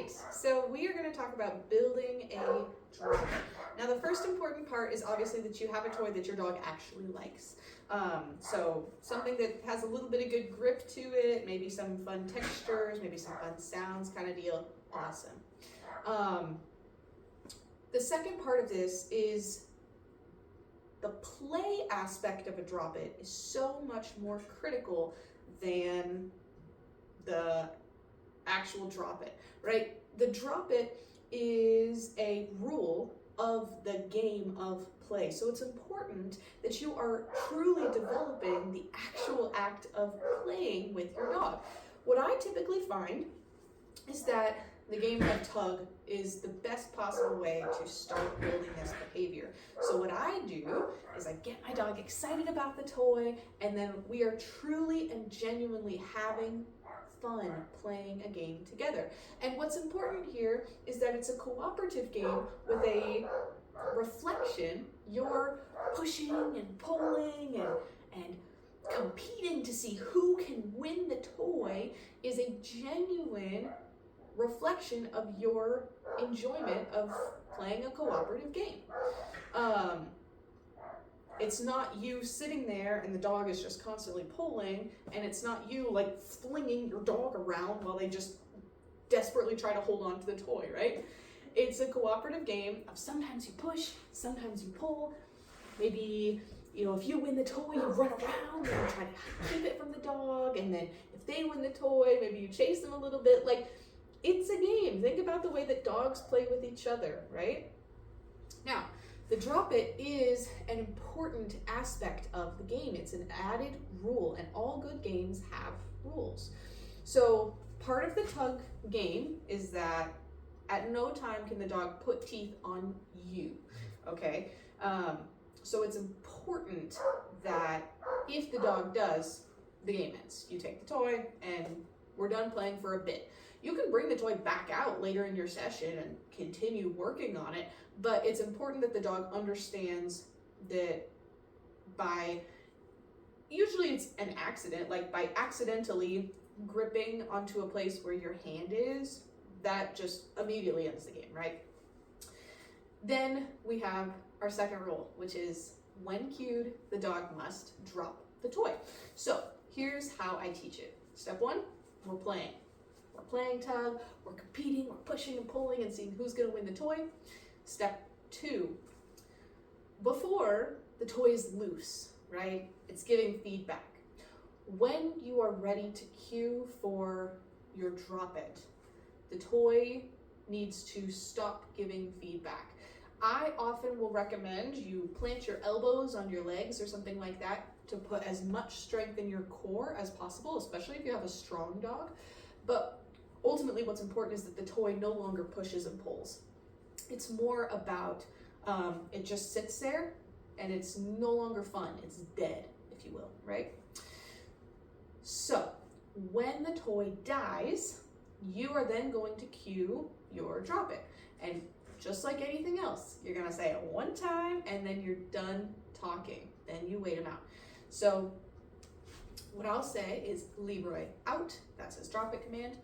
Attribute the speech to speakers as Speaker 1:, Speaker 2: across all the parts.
Speaker 1: right, so we are going to talk about building a drop-it. Now the first important part is obviously that you have a toy that your dog actually likes. So something that has a little bit of good grip to it, maybe some fun textures, maybe some fun sounds kind of deal. Awesome. The second part of this is the play aspect of a drop-it is so much more critical than the actual drop-it, right? The drop-it is a rule of the game of play. So it's important that you are truly developing the actual act of playing with your dog. What I typically find is that the game of tug is the best possible way to start building this behavior. So what I do is I get my dog excited about the toy, and then we are truly and genuinely having fun playing a game together. And what's important here is that it's a cooperative game with a reflection. You're pushing and pulling and competing to see who can win the toy is a genuine reflection of your enjoyment of playing a cooperative game. It's not you sitting there and the dog is just constantly pulling, and it's not you like flinging your dog around while they just desperately try to hold on to the toy, right? It's a cooperative game of sometimes you push, sometimes you pull. Maybe, if you win the toy, you run around and you try to keep it from the dog, and then if they win the toy, maybe you chase them a little bit. Like, it's a game. Think about the way that dogs play with each other, right? Now, the drop-it is an important aspect of the game. It's an added rule, and all good games have rules. So part of the tug game is that at no time can the dog put teeth on you, okay? So it's important that if the dog does, the game ends. You take the toy and we're done playing for a bit. You can bring the toy back out later in your session and continue working on it, but it's important that the dog understands that usually it's an accident, like by accidentally gripping onto a place where your hand is, that just immediately ends the game, right? Then we have our second rule, which is when cued, the dog must drop the toy. So here's how I teach it. Step one, we're playing. We're playing tug, we're competing, we're pushing and pulling and seeing who's gonna win the toy. Step two, before the toy is loose, right? It's giving feedback. When you are ready to cue for your drop-it, the toy needs to stop giving feedback. I often will recommend you plant your elbows on your legs or something like that to put as much strength in your core as possible, especially if you have a strong dog. But ultimately what's important is that the toy no longer pushes and pulls. It's more about, it just sits there and it's no longer fun. It's dead, if you will, right? So when the toy dies, you are then going to cue your drop-it. And just like anything else, you're gonna say it one time and then you're done talking. Then you wait him out. So what I'll say is Leroy out, that's his drop-it command.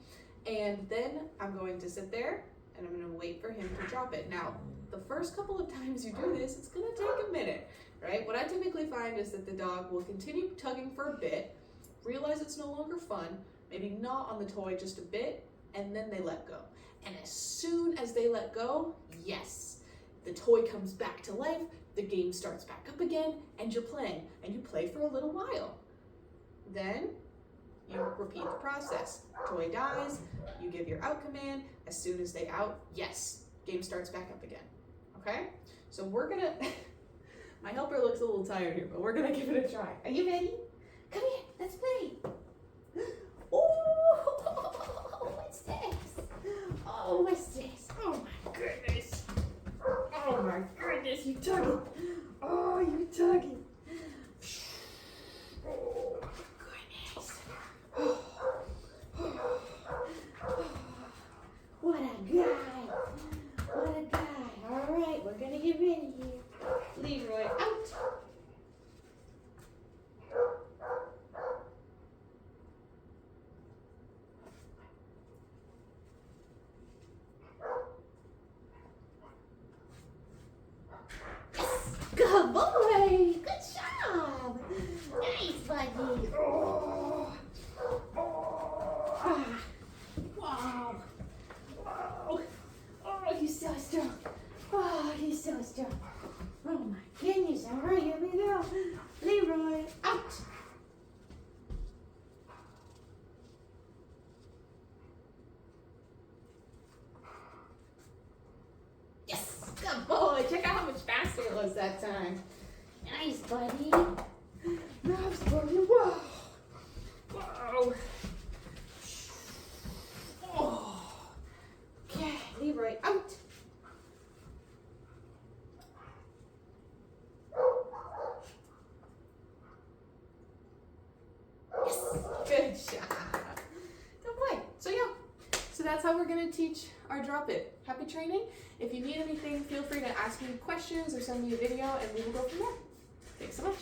Speaker 1: And then I'm going to sit there and I'm gonna wait for him to drop it. Now, the first couple of times you do this, it's gonna take a minute, right? What I typically find is that the dog will continue tugging for a bit, realize it's no longer fun, maybe gnaw on the toy just a bit, and then they let go. And as soon as they let go, yes, the toy comes back to life, the game starts back up again, and you're playing, and you play for a little while. Then you repeat the process. Toy dies, you give your out command. As soon as they out, yes, game starts back up again, okay? So we're gonna, my helper looks a little tired here, but we're gonna give it a try. Are you ready? Come here, let's play. Oh, what's this? Oh, what's this? Oh my goodness. Oh my goodness, you tugging. Oh, you tugging. Oh my goodness. What a guy. What a guy. All right, we're gonna get ready here. Leroy out.
Speaker 2: so strong. Oh my goodness, all right, here we go. Leroy, out. Yes, good boy. Check out how much faster it was that time. Nice, buddy. Nice, buddy. Whoa. Whoa. Oh. Okay, Leroy, out. Good job. Good boy. So yeah, so that's how we're gonna teach our drop it. Happy training. If you need anything, feel free to ask me questions or send me a video and we will go from there. Thanks so much.